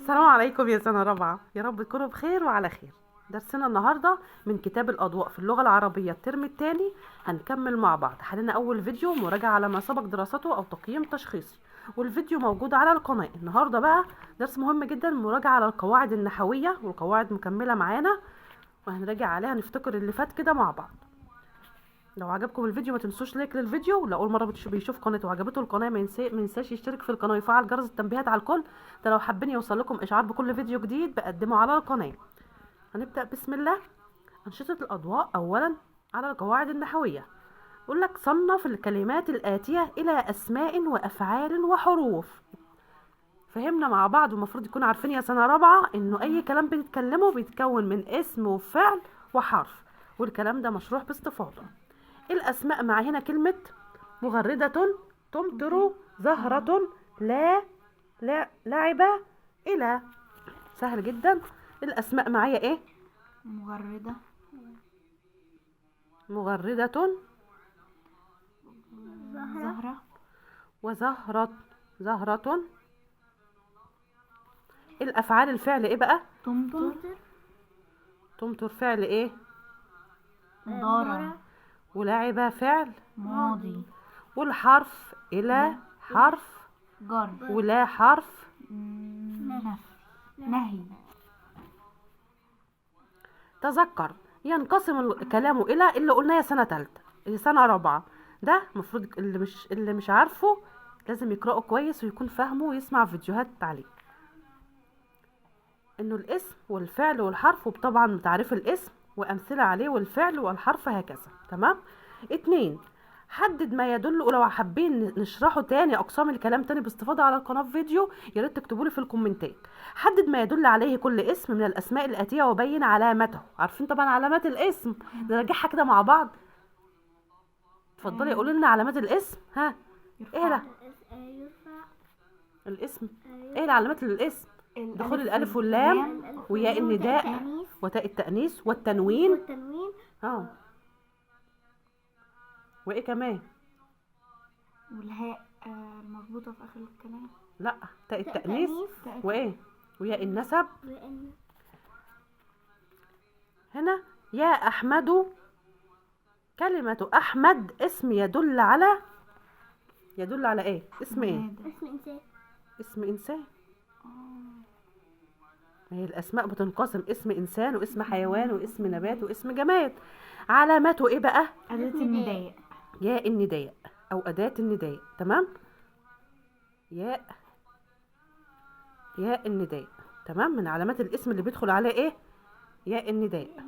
السلام عليكم يا سنة رابعة، يا رب تكونوا بخير وعلى خير. درسنا النهاردة من كتاب الأضواء في اللغة العربية الترم الثاني. هنكمل مع بعض. حلينا أول فيديو مراجعة على ما سبق دراسته أو تقييم تشخيصي، والفيديو موجود على القناة. النهاردة بقى درس مهم جدا، مراجعة على القواعد النحوية، والقواعد مكملة معانا وهنراجع عليها، نفتكر اللي فات كده مع بعض. لو عجبكم الفيديو ما تنسوش لايك للفيديو، ولو اول مره بيشوف قناتي وعجبته القناه ما ينساش يشترك في القناه ويفعل جرس التنبيهات على الكل، ده لو حابين يوصل لكم اشعار بكل فيديو جديد بقدمه على القناه. هنبدا بسم الله. انشطه الاضواء. اولا على القواعد النحويه، يقول لك صنف الكلمات الاتيه الى اسماء وافعال وحروف. فهمنا مع بعض، ومفروض يكونوا عارفين يا سنه رابعه انه اي كلام بنتكلمه بيتكون من اسم وفعل وحرف، والكلام ده مشروح باستفاضه. الأسماء مع هنا كلمة مغردة، تمطر، زهرة، لا لعبة، إلى. سهل جدا. الأسماء معايا إيه؟ مغردة، مغردة، زهرة، زهرة. الأفعال الفعل إيه بقى؟ تمطر، تمطر فعل إيه؟ مضارع، ولعبة فعل ماضي، والحرف إلى حرف جر، ولا حرف نهي. تذكر ينقسم الكلام الى اللي قلناه سنه ثالثه، سنه رابعه. ده المفروض اللي مش عارفه لازم يقراه كويس ويكون فاهمه ويسمع فيديوهات عليه. انه الاسم والفعل والحرف، وطبعا تعريف الاسم وامثله عليه والفعل والحرف هكذا. تمام. 2. حدد ما يدل، ولو حابين نشرحه تاني اقسام الكلام تاني باستفاضه على القناه في فيديو يا ريت تكتبوا لي في الكومنتات. حدد ما يدل عليه كل اسم من الاسماء الاتيه وبين علامته. عارفين طبعا علامات الاسم، نراجعها كده مع بعض. اتفضلي قولوا لنا علامات الاسم. ها، ايه لا يرفع الاسم؟ ايه علامات الاسم؟ دخول الالف واللام وياء النداء وتاء التانيث والتنوين. والتنوين وايه كمان؟ والهاء المربوطة في آخر الكلام. لا، تاء التانيث التأنيث. وايه؟ وياء النسب. وإن هنا يا احمد، كلمة احمد اسم يدل على ايه؟ اسم ايه؟ ماذا؟ اسم إنسان. اسم انسان. هي الاسماء بتنقسم اسم انسان واسم حيوان واسم نبات واسم جماد. علامته ايه بقى؟ أداة النداء. ياء النداء او اداة النداء. تمام. ياء النداء. تمام. من علامات الاسم اللي بيدخل عليه ايه؟ ياء النداء.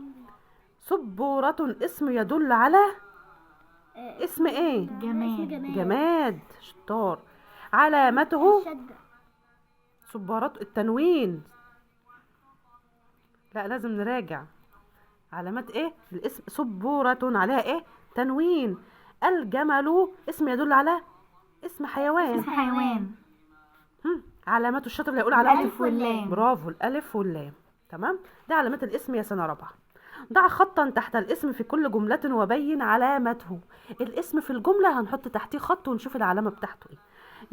سبورة اسم يدل على اسم ايه؟ جماد. جماد. شطار. علامته الشدة. سبارات التنوين. لا، لازم نراجع علامات ايه الاسم. سبورة عليها ايه؟ تنوين. الجمل اسم يدل على اسم حيوان. اسم حيوان. علامات الشطر اللي هيقول علامة الألف واللام. برافو، الألف واللام. تمام. ده علامات الاسم يا سنة رابعة. ضع خطا تحت الاسم في كل جملة وبين علامته. الاسم في الجملة هنحط تحتيه خط ونشوف العلامة بتاعته ايه.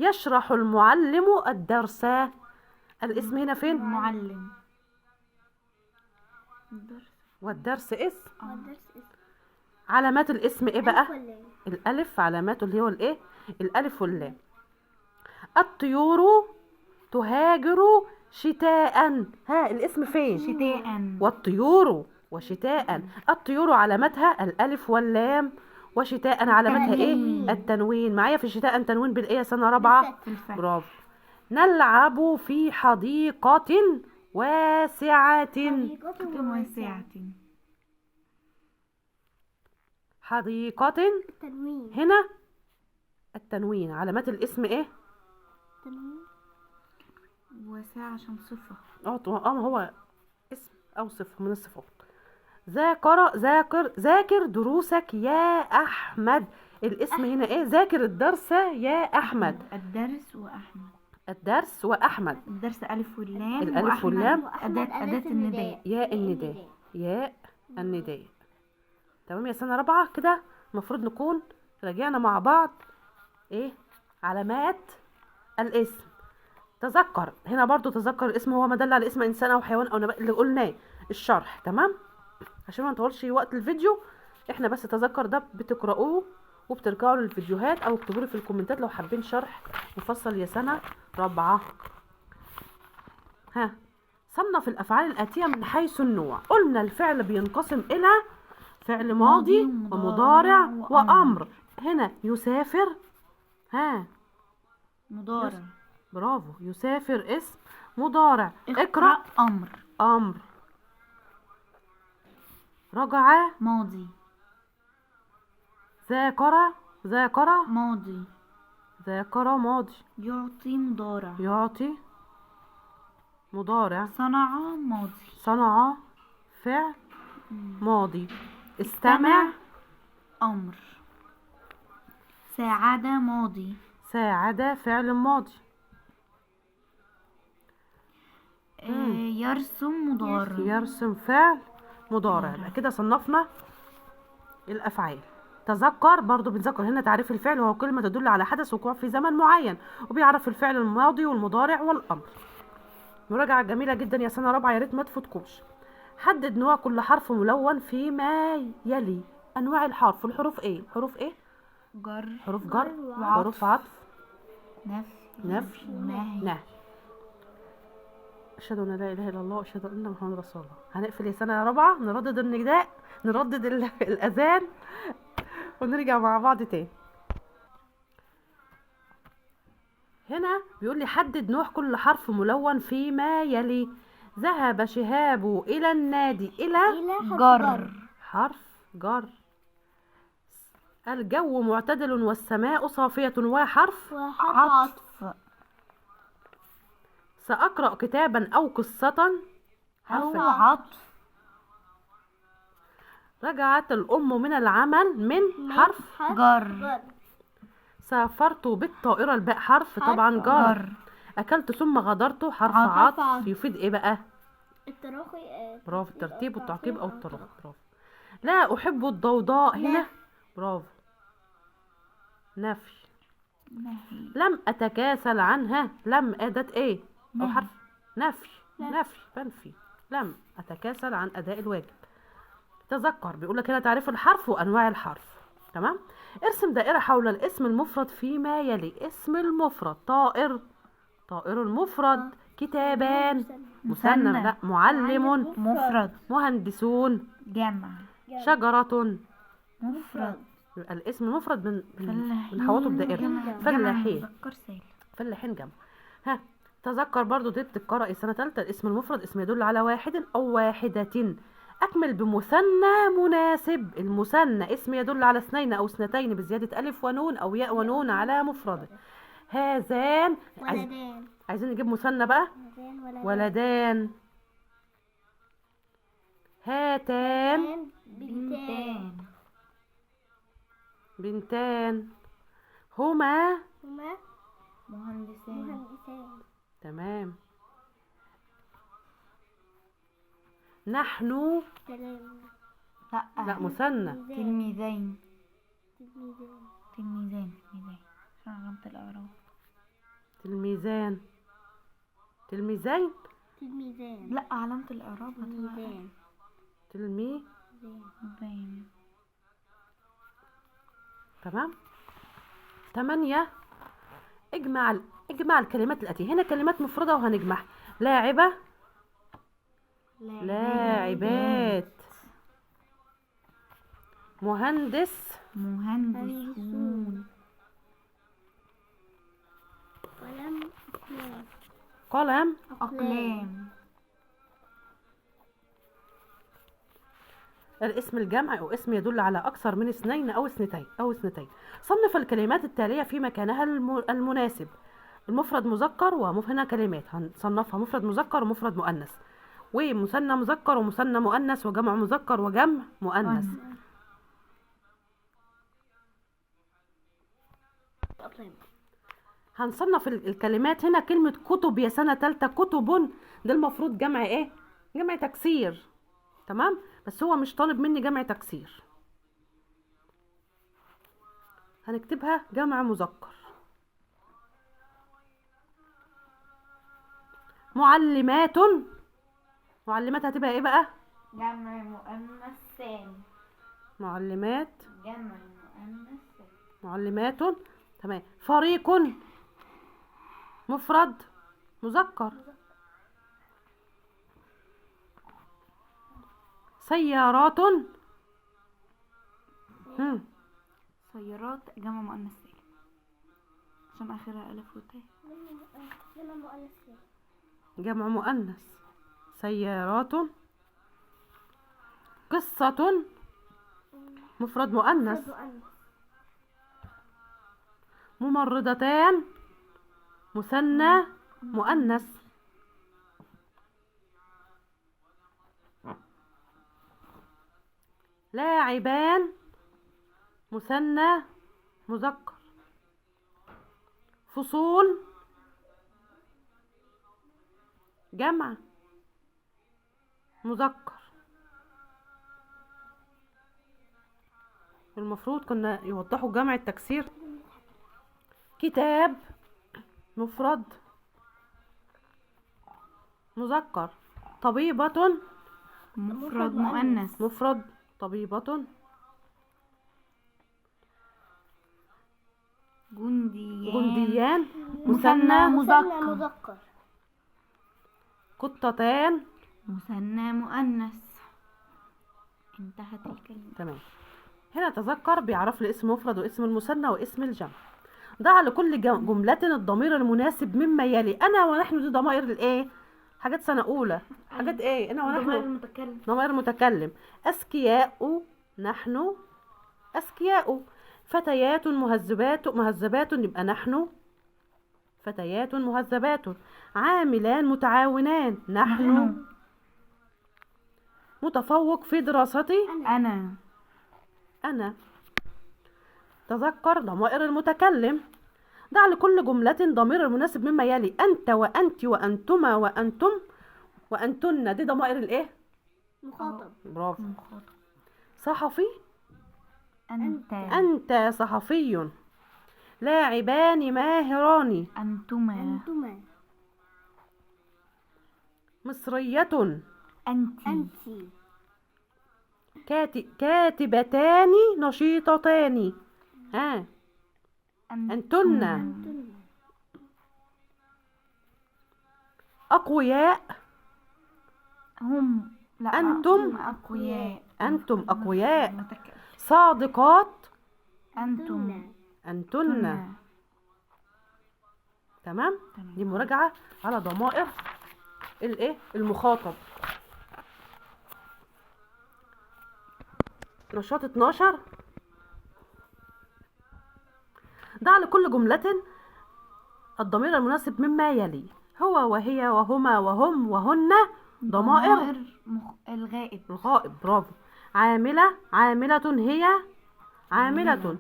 يشرح المعلم الدرس. الاسم هنا فين؟ المعلم. الدرس. والدرس اسم. والدرس اسم. علامات الاسم ايه بقى؟ ألف واللام. الألف. علاماته اللي هو الايه؟ الألف واللام. الطيور تهاجر شتاء. ها، الاسم فين؟ شتاء. والطيور وشتاء. الطيور علامتها الألف واللام، وشتاء علامتها ايه؟ التنوين. التنوين. معايا في شتاء تنوين بالايه سنة رابعة؟ الفتح. برافو. نلعب في حديقة واسعة. واسعة. حديقة. التنوين. هنا التنوين. علامات الاسم ايه؟ التنوين. واسعة عشان صفة. هو اسم او صفة من الصفات. ذاكر دروسك يا احمد. الاسم هنا ايه؟ ذاكر الدرس يا احمد. الدرس وأحمد. الدرس واحمد. الدرس ألف واللام. الألف وأحمد واللام. أداة النداء. ياء النداء. ياء النداء. تمام يا سنة رابعة. كده المفروض نكون راجعنا مع بعض ايه علامات الاسم. تذكر هنا برضو، تذكر الاسم هو ما دل على اسم انسان او حيوان او نبات اللي قلناه الشرح. تمام، عشان ما نطولش وقت الفيديو، احنا بس تذكر ده بتقرأوه وبترجعوا للفيديوهات او اكتبوا لي في الكومنتات لو حابين شرح مفصل يا سنة رابعة. ها، صنف الافعال الاتية من حيث النوع. قلنا الفعل بينقسم الى فعل ماضي ومضارع وامر. هنا يسافر، ها مضارع. برافو، يسافر اسم مضارع. اقرأ أمر. امر. رجع ماضي. ذاكر ماضي. ذاكر ماضي. يعطي مضارع. يعطي مضارع. صنع ماضي. صنع فعل ماضي. استمع أمر. ساعد ماضي. ساعد فعل ماضي. يرسم مضارع. يرسم فعل مضارع. يبقى كده صنفنا الافعال. تذكر برضو بنذكر هنا تعريف الفعل، وهو كلمة تدل على حدث وقوع في زمن معين، وبيعرف الفعل الماضي والمضارع والامر. مراجعة جميلة جدا يا سنة رابعة، يا ريت ما تفوتكمش. حدد نوع كل حرف ملون فيما يلي. انواع الحرف، الحروف ايه؟ حروف ايه؟ جر. حروف جر، وعطف. حروف عطف، نفي. نهي. أشهد أن لا إله إلا الله وأشهد أن محمد رسول الله. هنقفل يا سنة رابعة، نردد النداء، نردد الأذان ونرجع مع بعض تاني. هنا بيقول لي حدد نوع كل حرف ملون فيما يلي. ذهب شهاب إلى النادي. إلى جر. حرف جر. الجو معتدل والسماء صافية وحرف عطف. سأقرأ كتابا أو قصة أو عطف. رجعت الأم من العمل من حرف جر. سافرت بالطائرة الباء حرف طبعا جر. أكلت ثم غادرت حرف عطف. يفيد إيه بقى؟ التراخي. برافو، الترتيب والتعقيب أو التراخي. برافو. لا أحب الضوضاء. هنا برافو، نفي. نهي. لم أتكاسل عنها. لم أداة إيه؟ أو حرف نفي. نفي بنفي. لم أتكاسل عن أداء الواجب. تذكر بيقول لك هنا تعريف الحرف وأنواع الحرف. تمام. ارسم دائرة حول الاسم المفرد فيما يلي. اسم المفرد طائر، طائر المفرد. كتابان مثنى، لا معلم مفرد. مهندسون جمع. شجرة. مفرد. يبقى الاسم المفرد فلاحين. بنحوطه بدائرة. فلاحين. مذكر سالم. فلاحين جمع. ها، تذكر برضو دي بتتقرأ السنة تالتة. الاسم المفرد اسم يدل على واحد أو واحدة. أكمل بمثنى مناسب. المثنى اسم يدل على اثنين أو اثنتين بزيادة ألف ونون أو ياء ونون على مفرده. هذان. ولدان. عايزين نجيب مثنى بقى. ولدان. هاتان. بنتان. بنتان. هما. مهندسان. تمام. نحن. لا مثنى. تلميذين. تلميذان. عشان علامة الإعراب. تلميذان. تلميذين. لا، علامة الإعراب هتبقى تلميذين. تمام. 8. اجمع الكلمات الآتية. هنا كلمات مفردة وهنجمعها. لاعبة. لاعبات. مهندس. مهندسون. قلم. أقلام. الاسم الجمع أو اسم يدل على أكثر من اثنين أو اثنتين. صنف الكلمات التالية في مكانها المناسب. المفرد مذكر هنا كلمات هنصنفها مفرد مذكر ومفرد مؤنث، ومثنى مذكر ومثنى مؤنث، وجمع مذكر وجمع مؤنث. هنصنف الكلمات. هنا كلمة كتب يا سنة تالتة، كتب ده المفروض جمع ايه؟ جمع تكسير. تمام، بس هو مش طالب مني جمع تكسير، هنكتبها جمع مذكر. معلمات. معلمات هتبقى ايه بقى؟ جمع مؤنث سالم. معلمات. جمع مؤنث سالم. معلمات. تمام. فريق مفرد مذكر. سيارات. سيارات جمع مؤنث سالم عشان اخرها الف وتاء. جمع مؤنث سالم. جمع مؤنث. سيارات. قصة مفرد مؤنث. ممرضتان مثنى مؤنث. لاعبان مثنى مذكر. فصول جمع مذكر. المفروض كنا يوضحوا جمع التكسير. كتاب مفرد مذكر. طبيبة مفرد مؤنث. مفرد طبيبة. جنديان مثنى مذكر. قطتان مثنى مؤنث. انتهت الكلمة. تمام. هنا تذكر بيعرف لي اسم مفرد واسم المثنى واسم الجمع. ضع لكل جملة الضمير المناسب مما يلي. انا ونحن دي ضمائر الايه؟ حاجات سنة اولى. حاجات ايه؟ انا ونحن ضمير المتكلم. ضمير متكلم. اذكياء نحن اذكياء. فتيات مهذبات يبقى نحن فتيات مهذبات. عاملان متعاونان نحن. متفوق في دراستي أنا. تذكر ضمائر المتكلم. ضع لكل جملة ضمير المناسب مما يلي. أنت وأنت وأنتما وأنتم وأنتن. دي ضمائر الإيه؟ مخاطب. برافو. صحفي أنت صحفي. لاعبان ماهران أنتما. مصرية أنت. كاتبتان نشيطتان. أنتن. أقوياء هم. لا أنتم أقوياء. صادقات أنتن. تمام. دي مراجعة على ضمائر الايه؟ المخاطب. نشاط 12. ضع لكل جملة الضمير المناسب مما يلي. هو وهي وهما وهم وهن ضمائر الغائب. برافو. عاملة هي عاملة.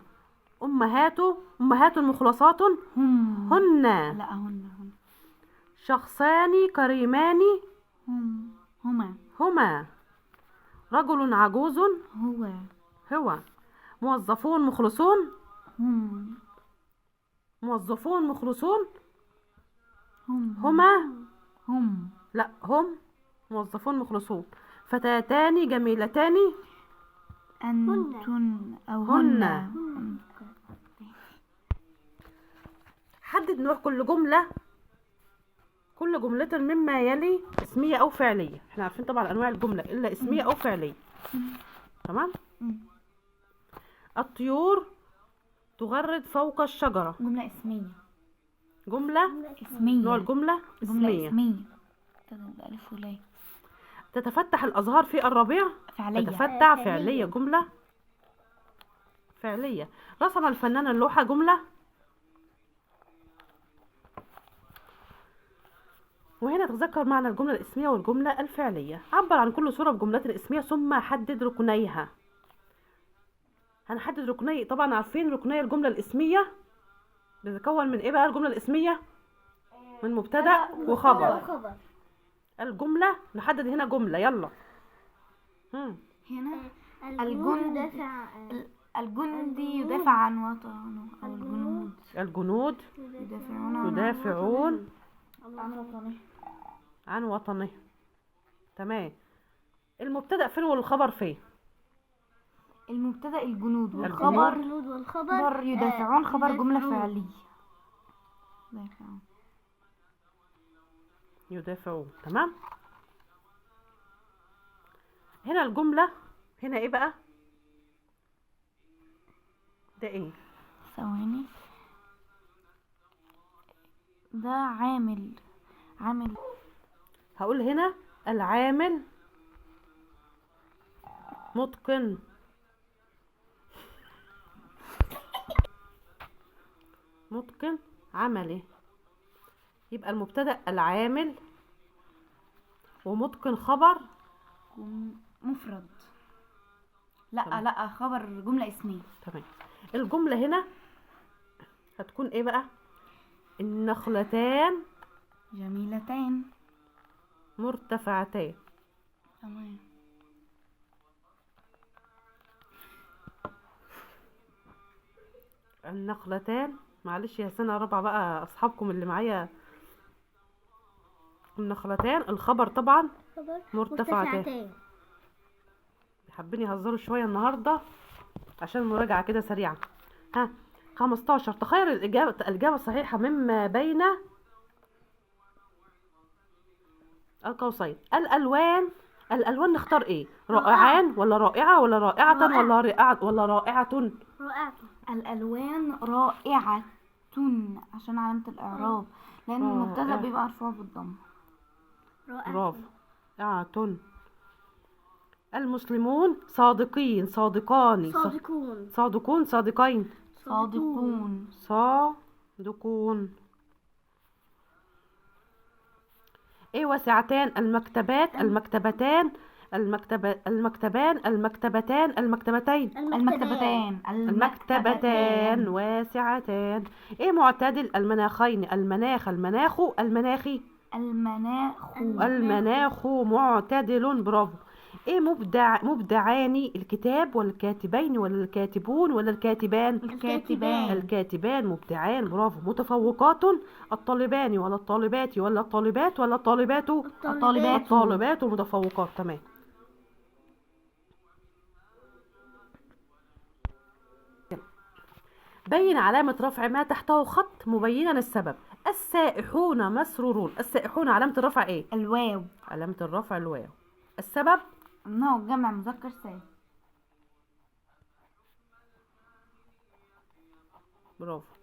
أمهات مخلصات هن. لا هن. شخصان كريمان هما. رجل عجوز هو. موظفون مخلصون هما. لا هم موظفون مخلصون. فتاتان جميلتان أنتن أو هن. حدد نوع كل جملة مما يلي اسمية أو فعلية. احنا عارفين طبعا أنواع الجملة إلا اسمية أو فعلية. تمام. الطيور تغرد فوق الشجرة. جملة اسمية. نوع الجملة اسمية. ألف ولاء. تتفتح الأزهار في الربيع. فعلية. تتفتح فعلية. جملة فعلية. رسم الفنان اللوحة. جملة. وهنا تتذكر معنى الجملة الاسمية والجملة الفعلية. عبر عن كل صورة بجملة اسمية ثم حدد ركنيها. هنحدد ركني. طبعا عارفين ركني الجملة الاسمية بتتكون من ايه بقى؟ الجملة الاسمية من مبتدأ وخبر. الجملة نحدد هنا جملة. يلا. هنا الجندي يدافع عن وطنه أو الجنود يدافعون عن وطنه. تمام. المبتدأ فين والخبر فين؟ المبتدأ الجنود الخبر. والخبر الجنود والخبر خبر يدافعون، خبر جملة يدافعون. فعلية. يدافعون. يدافعون. تمام. هنا الجملة، هنا ايه بقى؟ ده ايه؟ ثواني. ده عامل هقول هنا العامل متقن. متقن عمله. يبقى المبتدأ العامل ومتقن خبر مفرد. لا تمام. لا، خبر جملة اسمية. تمام. الجملة هنا هتكون ايه بقى؟ النخلتان جميلتان. مرتفعتان. تمام. النخلتان، معلش يا سنة رابعة بقى اصحابكم اللي معايا. النخلتان الخبر طبعا خبر مرتفعتان. حابين يهزروا شوية النهاردة عشان المراجعة كده سريعة. ها 15. تخير الإجابة الصحيحة مما بين القوسين. الألوان نختار ايه؟ رائعان ولا رائعة ولا رائعة ولا رائعة ولا رائعة؟ رائعة. الألوان رائعة عشان علامة الإعراب، لأن المبتدأ رائعة. بيبقى مرفوع بالضم. برافو. المسلمون صادقين صادقان صادقون. صادقون صادقين صادقون. صادقون. ايه واسعتان؟ المكتبات المكتبتان المكتبان المكتبتين. المكتبتان واسعتان. ايه معتدل؟ المناخين المناخ المناخي. المناخ معتدل. برافو. ايه مبدعان؟ الكتاب ولا الكاتبين ولا الكاتبون ولا الكاتبان؟ الكاتبان مبدعان. برافو. متفوقات؟ الطالبان ولا الطالبات ولا الطالبات ولا الطالبات؟ الطالبات متفوقات. تمام. بين علامة رفع ما تحته خط مبينا السبب. السائحون مسرورون. السائحون علامة الرفع ايه؟ الواو. علامة الرفع الواو. السبب انه جمع مذكر سالم. برافو.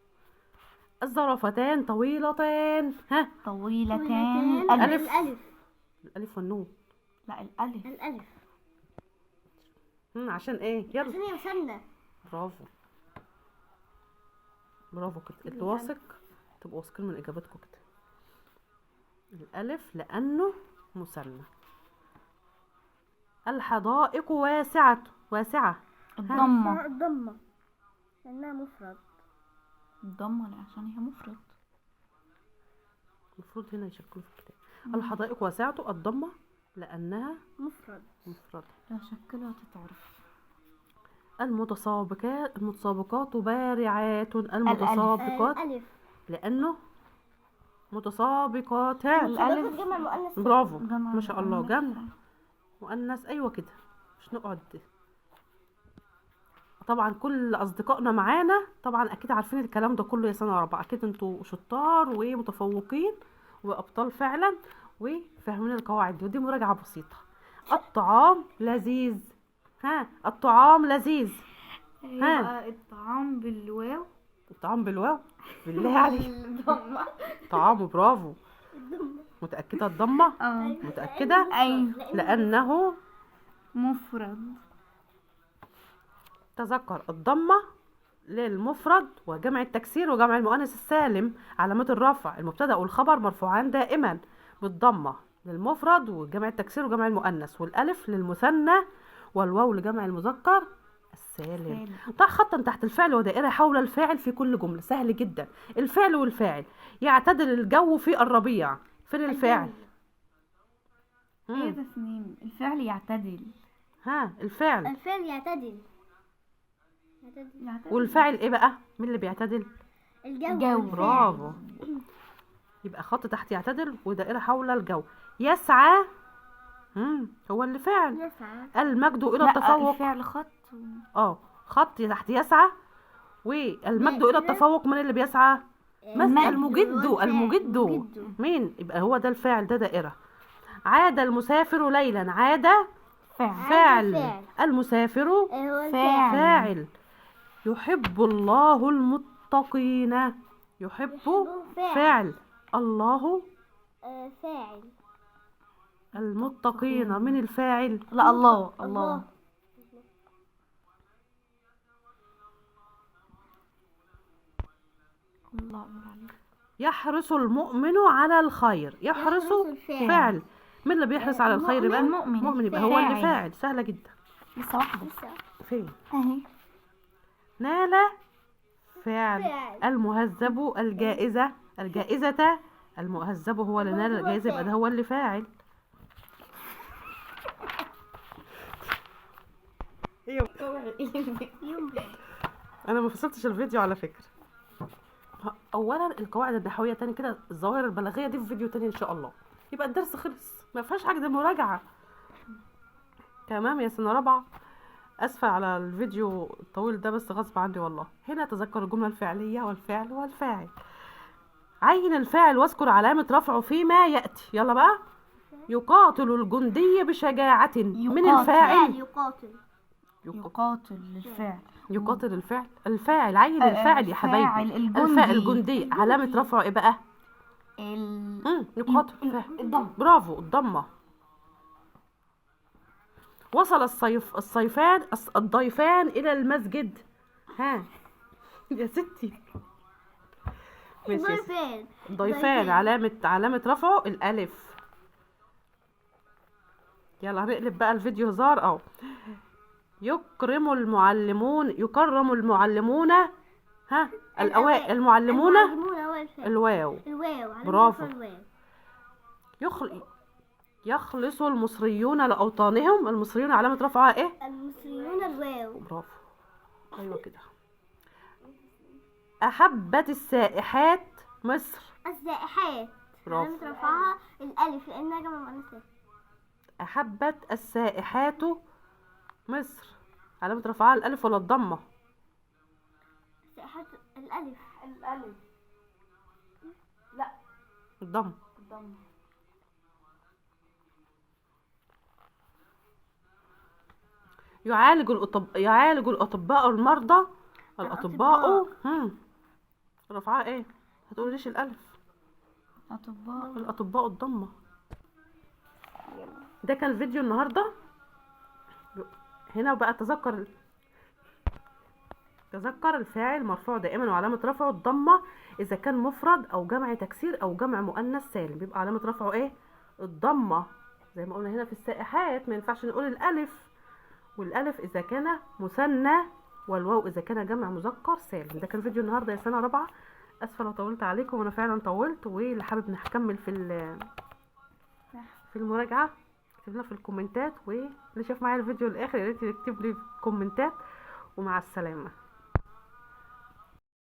الزرافتان طويلتان. ها طويلتان. الألف والنون. لا، الألف. عشان ايه؟ يلا. عشان هي مثنى. برافو. برافو كده. اللي واثق تبقوا واثقين من اجابتكم كده. الألف لأنه مثنى. الحدائق واسعة. الضمة لأنها مفرد. الضمة عشان هي مفرد. المفروض هنا يشكلوا في الكتاب. الحدائق واسعة الضمة لأنها مفرد. لو شكلها تتعرف. المتسابقات بارعات. المتسابقات الألف لأنه متسابقات. الألف جمع مؤنث. برافو جمع ما شاء الله. مؤنث. جمع مؤنث. ايوه كده. مش نقعد. طبعا كل اصدقائنا معانا طبعا اكيد عارفين الكلام ده كله يا سنه رابعه. اكيد انتوا شطار ومتفوقين وابطال فعلا وفاهمين القواعد دي، ودي مراجعه بسيطه. الطعام لذيذ. الطعام لذيذ. الطعام بالواو. الطعام بالواو. بالله عليك. الضمة. طعام. برافو. متأكدة الضمة؟ اه. متأكدة؟ ايوه. لأنه مفرد. تذكر الضمة للمفرد وجمع التكسير وجمع المؤنث السالم. علامات الرفع المبتدأ والخبر مرفوعان دائما بالضمة للمفرد وجمع التكسير وجمع المؤنث، والألف للمثنى والواو لجمع المذكر السالم. ضع خطا تحت الفعل ودائرة حول الفاعل في كل جملة. سهل جدا. الفعل والفاعل. يعتدل الجو في الربيع. فين الفاعل؟ ايه ده سنين؟ الفعل يعتدل. الفعل يعتدل. والفاعل ايه بقى؟ مين اللي بيعتدل؟ الجو. برافو. يبقى خط تحت يعتدل ودائرة حول الجو. يسعى هو اللي فعل. يسعى. المجد إلى لا التفوق. الفعل خط. خط تحت يسعى، والمجد إلى التفوق من اللي بيسعى؟ المجد. مين؟ يبقى هو ده الفاعل، ده دائرة. عاد المسافر ليلا. عاد فاعل. المسافر هو فاعل. يحب الله المتقين. يحب فاعل. الله فاعل. المتقين من الفاعل؟ لا الله. الله. الله. يحرص المؤمن على الخير. يحرص فاعل. مين اللي بيحرص على الخير بقى؟ مؤمن. يبقى هو اللي فاعل. سهلة جدا. لسه واحدة. فين؟ اهي. نال فاعل. المهذب الجائزة. المهذب هو اللي نال الجائزة، يبقى ده هو اللي فاعل. انا ما فصلتش الفيديو على فكرة. اولا القواعد النحوية تاني كده، الظواهر البلاغية دي في فيديو تاني ان شاء الله. يبقى الدرس خلص، ما فيهاش حاجة، ده مراجعة. تمام يا سنة رابعة. اسفة على الفيديو الطويل ده، بس غصب عني والله. هنا تذكر الجملة الفعلية والفعل والفاعل. عين الفاعل واذكر علامة رفعه فيما يأتي. يلا بقى. يقاتل الجندي بشجاعة. من الفاعل؟ يقاتل الفعل. يقاتل الفاعل. عين الفاعل يا حبايبي. الفاعل الجندي علامة رفعه ايه بقى؟ يقاتل الضم. برافو، الضمة. وصل الضيفان إلى المسجد. ها يا ستي. الضيفان علامة رفعه الألف. يلا هنقلب بقى الفيديو هزار. يكرم المعلمون. ها الأوائل. المعلمون الواو. برافو. يخلص المصريون لأوطانهم. المصريون علامة رفعها ايه؟ المصريون الواو. برافو. ايوه كده. أحبت السائحات مصر. السائحات برافو. علامة رفعها الألف لأنها جمع مؤنث. أحبت السائحات مصر علامة رفعها الألف ولا الضمة؟ السائحات الألف. لا الضمة. يعالج الأطباء المرضى. الأطباء رفعها ايه؟ هتقوليش الألف. الأطباء الضمة. ده كان فيديو النهاردة. هنا بقى تذكر الفاعل مرفوع دائما وعلامة رفعه الضمة إذا كان مفرد أو جمع تكسير أو جمع مؤنث سالم، بيبقى علامة رفعه ايه؟ الضمة. زي ما قلنا هنا في السائحات ما ينفعش نقول الألف، والألف إذا كان مثنى، والواو إذا كان جمع مذكر سالم. ده كان فيديو النهاردة يا سنة رابعة. أسفة لو طولت عليكم، وأنا فعلا طولت. واللي حابب نكمل في المراجعة اكتب لنا في الكومنتات، واللي شاف معايا الفيديو الآخر يا ريت يكتب لي في الكومنتات. ومع السلامة.